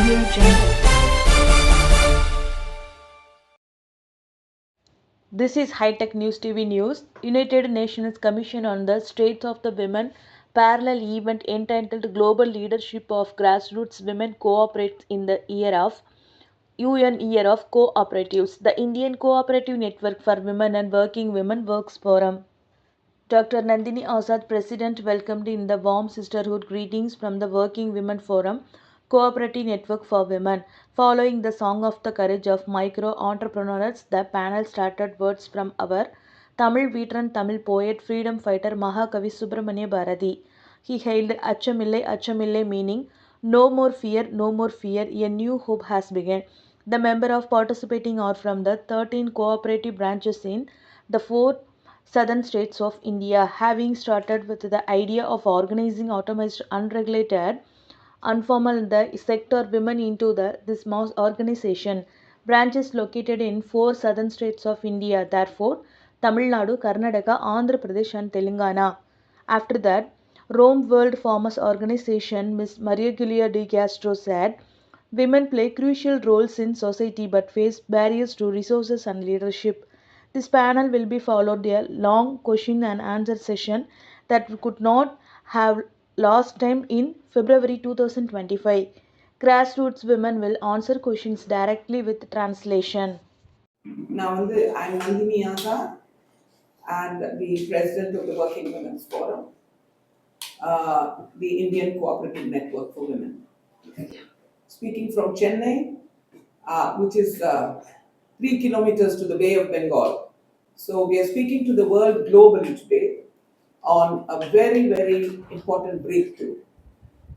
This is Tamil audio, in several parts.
Audio Jungle. This is High Tech News TV News. United Nations Commission on the States of the Women parallel event entitled Global Leadership of Grassroots Women Cooperates in the Year of UN Year of Cooperatives. The Indian Cooperative Network for Women and Working Women Works Forum. Dr. Nandini Azad, President, welcomed in the warm sisterhood greetings from the Working Women Forum, Cooperative Network for Women. Following the Song of the Courage of Micro Entrepreneurs, the panel started words from our Tamil veteran Tamil poet, freedom fighter Mahakavi Subramania Bharati. He hailed Achamille Achamille, meaning no more fear, no more fear, a new hope has begun. The members of participating are from the 13 cooperative branches in the 4 southern states of India, having started with the idea of organizing automated, unregulated, informal the sector women into this mass organization. Branches located in 4 southern states of India, therefore Tamil Nadu, Karnataka, Andhra Pradesh and Telangana. After that, Rome World Farmers Organization, Ms. Maria Giulia de Castro said, women play crucial roles in society but face barriers to resources and leadership. This panel will be followed a long question and answer session that we could not have last time in February 2025. Grassroots women will answer questions directly with translation. Now, I'm Nandini Azad and the president of the Working Women's Forum, the Indian Cooperative Network for Women. Speaking from Chennai, which is 3 kilometers to the Bay of Bengal. So we are speaking to the world globally today on a very, very important breakthrough.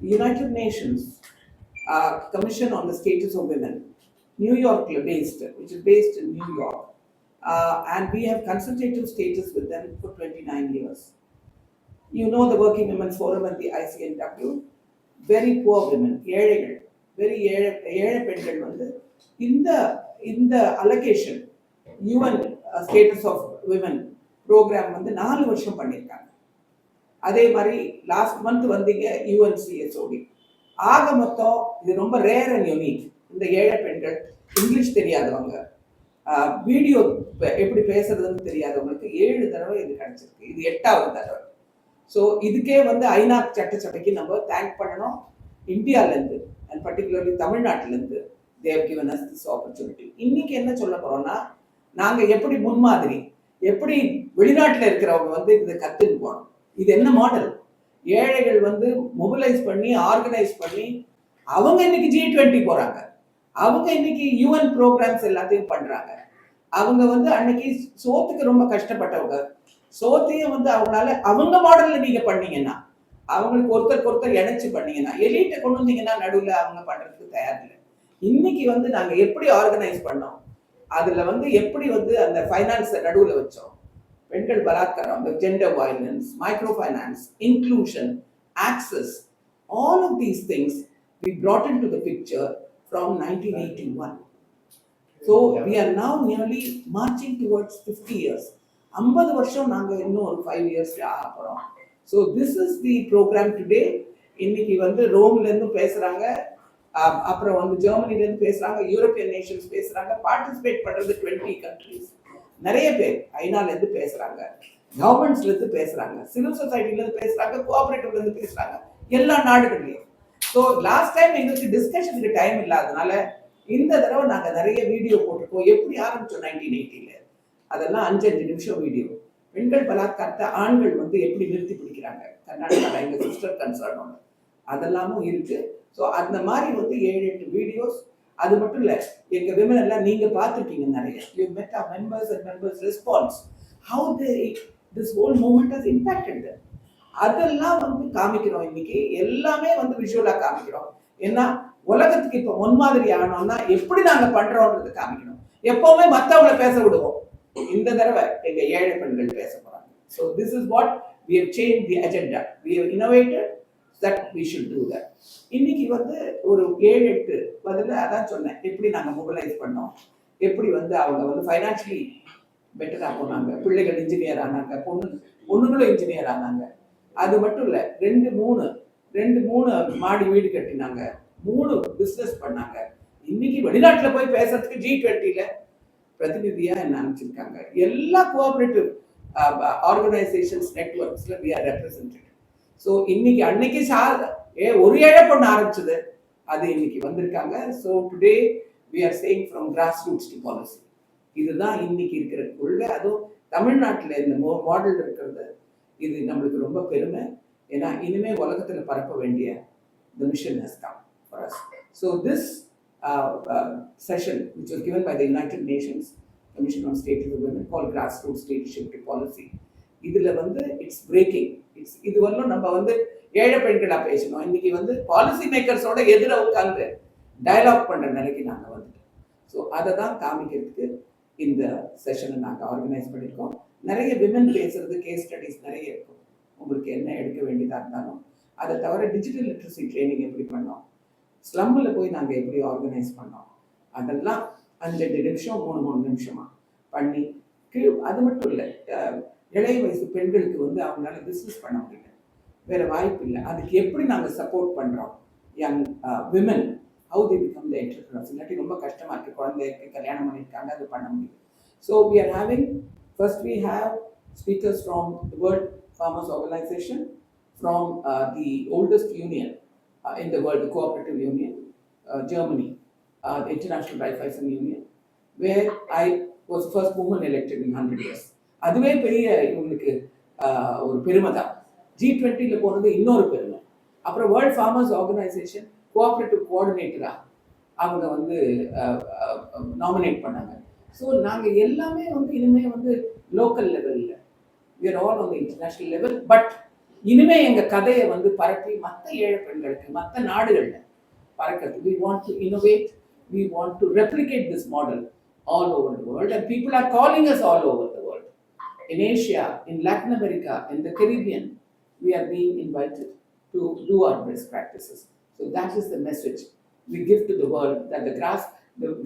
The United Nations Commission on the Status of Women, New York based, which is based in New York, and we have consultative status with them for 29 years. You know the Working Women's Forum and the ICNW, very poor women, ஏழைகள், very ஏழை பெண்கள் வந்து இந்த allocation UN status of women program வந்து 4 வருஷம் பண்ணியிருக்காங்க. அதே மாதிரி லாஸ்ட் மந்த் வந்தீங்க UNCSOD. ஆக மொத்தம் இது ரொம்ப ரேர் அண்ட் யூனிக். இந்த ஏழை பெண்கள், இங்கிலீஷ் தெரியாதவங்க, வீடியோ எப்படி பேசுறதுன்னு தெரியாதவங்களுக்கு 7 தடவை இது கிடைச்சிருக்கு. இது 8வது தடவை. ஸோ இதுக்கே வந்து ஐநா சட்டசபைக்கு நம்ம தேங்க் பண்ணணும். இந்தியாவிலேருந்து அண்ட் பர்டிகுலர்லி தமிழ்நாட்டிலேருந்து they've given us this opportunity. இன்னைக்கு என்ன சொல்ல போறோம்னா, நாங்கள் எப்படி முன்மாதிரி, எப்படி வெளிநாட்டில் இருக்கிறவங்க வந்து இதை கற்றுன்னு போனோம். இது என்ன மாடல்? ஏழைகள் வந்து மொபிலைஸ் பண்ணி ஆர்கனைஸ் பண்ணி அவங்க இன்னைக்கு G20 போறாங்க. அவங்க இன்னைக்கு UN ப்ரோக்ராம்ஸ் எல்லாத்தையும் பண்றாங்க. அவங்க வந்து அன்னைக்கு சோத்துக்கு ரொம்ப கஷ்டப்பட்டவங்க. சோத்தையும் வந்து அவங்களால அவங்க மாடல்ல நீங்க பண்ணீங்கன்னா, அவங்களுக்கு ஒருத்தருக்கு இணைச்சு பண்ணீங்கன்னா, எலிட்டை கொண்டு வந்தீங்கன்னா நடுவில் அவங்க பண்றதுக்கு தயார் இல்லை. இன்னைக்கு வந்து நாங்க எப்படி ஆர்கனைஸ் பண்ணோம், அதுல வந்து எப்படி வந்து அந்த ஃபைனான்ஸை நடுவில் வச்சோம், பெண்கள் பலாத்காரம், gender violence, micro finance, inclusion, access, all of these things we brought into the picture from 1981. So we are now nearly marching towards 50 years. 50 வருஷம் நாங்க இன்னும் ஒரு 5 இயர்ஸ் ஆக போறோம். So this is the program today. இன்னைக்கு வந்து ரோம்ல இருந்து பேசுறாங்க, அப்புறம் வந்து ஜெர்மனில இருந்து பேசுறாங்க, யூரோப்பியன் நேஷன்ஸ் பேசுறாங்க, பார்ட்டிசிபேட் பண்றது 20 countries. நிறைய பேர் ஐநால இருந்து பேசுறாங்க, கவர்மெண்ட்ஸ்ல இருந்து பேசுறாங்க, சிவில் சொசைட்டில இருந்து பேசுறாங்க, கோஆபரேட்டிவ்ல இருந்து பேசுறாங்க, எல்லா நாடுகள்லயும். ஸோ லாஸ்ட் டைம் எங்களுக்கு டிஸ்கஷனுக்கு டைம் இல்லாதனால இந்த தடவை நாங்கள் நிறைய வீடியோ போட்டிருக்கோம். எப்படி ஆரம்பிச்சோம் 1980ல, அதெல்லாம் 5 நிமிஷம் வீடியோ. பெண்கள் பலாத்காரத்தை ஆண்கள் வந்து எப்படி நிறுத்தி பிடிக்கிறாங்க கர்நாடகாவில், எங்கள் சிஸ்டர் கன்சர்ன், அதெல்லாமும் இருக்கு. ஸோ அந்த மாதிரி வந்து 7-8 வீடியோஸ். அது மட்டும் இல்லை, எங்கள் விமன் எல்லாம் நீங்கள் பார்த்துருக்கீங்க நிறைய. You met our members and members response, how this whole movement has impacted. அதெல்லாம் வந்து காமிக்கிறோம். இன்னைக்கு எல்லாமே வந்து விஷுவலா காமிக்கிறோம். ஏன்னா உலகத்துக்கு இப்ப முன்மாதிரி ஆனோம்னா எப்படி நாங்க பண்றோம்ன்றது காமிக்கணும். எப்பவுமே மற்றவங்களை பேச விடுவோம். இந்த தடவை எங்க ஏழை பெண்கள் பேச போறாங்க. So this is what we have changed the agenda. We have innovated that we should do that. இன்னைக்கு வந்து ஒரு 7-8 பதில் அதான் சொன்னேன். எப்படி நாங்க மொபிலைஸ் பண்ணோம், எப்படி வந்து அவங்க வந்து ஃபைனான்சியலி பெட்டரா போனாங்க, பிள்ளைகள் இன்ஜினியர் ஆனாங்க, பொண்ணுங்களும் இன்ஜினியர் ஆனாங்க. அது மட்டும் இல்லை, 2-3 மாடி வீடு கட்டினாங்க, 3 பிசினஸ் பண்ணாங்க. இன்னைக்கு வெளிநாட்டுல போய் பேசுறதுக்கு G20ல பிரதிநிதியா என்ன அனுப்பிச்சிருக்காங்க. எல்லா கோஆபரேட்டிவ் ஆர்கனைசேஷன்ஸ் நெட்வொர்க்ஸ்ல we are represented. ஸோ இன்னைக்கு அன்னைக்கு ஒரு ஏழை பொண்ணு ஆரம்பிச்சது அது இன்னைக்கு வந்திருக்காங்க. So today we are saying from grassroots to policy. இதுதான் இன்னைக்கு இருக்கிற கொள்கை. அதுவும் தமிழ்நாட்டில் இந்த மாடல் இருக்கிறது இது நம்மளுக்கு ரொம்ப பெருமை. ஏன்னா இனிமே உலகத்தில் பரப்ப வேண்டிய the mission has come for us. So this session which was given by the United Nations Commission on Status of Women called Grassroots Leadership to Policy. இதுல வந்து இட்ஸ் பிரேக்கிங். இது வரலும் நம்ம வந்து ஏழை பெண்களா பேசணும். இன்னைக்கு வந்து பாலிசி மேக்கர்ஸோட எதிர உட்கார்ந்து டயலாக் பண்ற நிலைக்கு நாங்க வந்துட்டோம். ஸோ அதை தான் காமிக்கிறதுக்கு இந்த செஷனை நாங்கள் ஆர்கனைஸ் பண்ணியிருக்கோம். நிறைய விமன் பேசுறது கேஸ் ஸ்டடிஸ் நிறைய இருக்கும். உங்களுக்கு என்ன எடுக்க வேண்டியதாக இருந்தாலும் அதை தவிர டிஜிட்டல் லிட்ரஸி ட்ரைனிங் எப்படி பண்ணோம், ஸ்லம்மில் போய் நாங்கள் எப்படி ஆர்கனைஸ் பண்ணோம், அதெல்லாம் 5 நிமிஷம் 3 நிமிஷமா பண்ணி அது மட்டும் இல்லை, இளைய வயசு பெண்களுக்கு வந்து அவங்களால பிஸ்னஸ் பண்ண முடியல, வேற வாய்ப்பு இல்லை, அதுக்கு எப்படி நாங்கள் சப்போர்ட் பண்ணுறோம் young women how they become the entrepreneurs. இல்லாட்டி ரொம்ப கஷ்டமாக இருக்குது, குழந்தைக்கு கல்யாணம் பண்ணியிருக்காங்க, அது பண்ண முடியும். So we are having first we have speakers from the world farmers organisation, from the oldest union in the world, the cooperative union, Germany, the International Raiffeisen Union, where I was the first woman elected in 100 years. அதுவே பெரிய இவங்களுக்கு ஒரு பெருமை தான். G20ல போனது இன்னொரு பெருமை. அப்புறம் வேர்ல்ட் ஃபார்மர்ஸ் ஆர்கனைசேஷன் கோஆபரேட்டிவ் கோஆர்டினேட்டரா அவங்க வந்து நாமினேட் பண்ணாங்க. ஸோ நாங்கள் எல்லாமே வந்து இனிமே வந்து லோக்கல் லெவலில், we are all on the international level, but இனிமே எங்க கதையை வந்து பரப்பி மற்ற ஏழை பெண்களுக்கு மற்ற நாடுகள்ல பறக்கிறது. We want to innovate, we want to replicate this model all over the world, and people are calling us all over the world. In Asia, in Latin America, in the Caribbean, we are being invited to do our best practices. So that is the message we give to the world, that the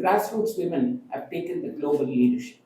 grassroots women have taken the global leadership.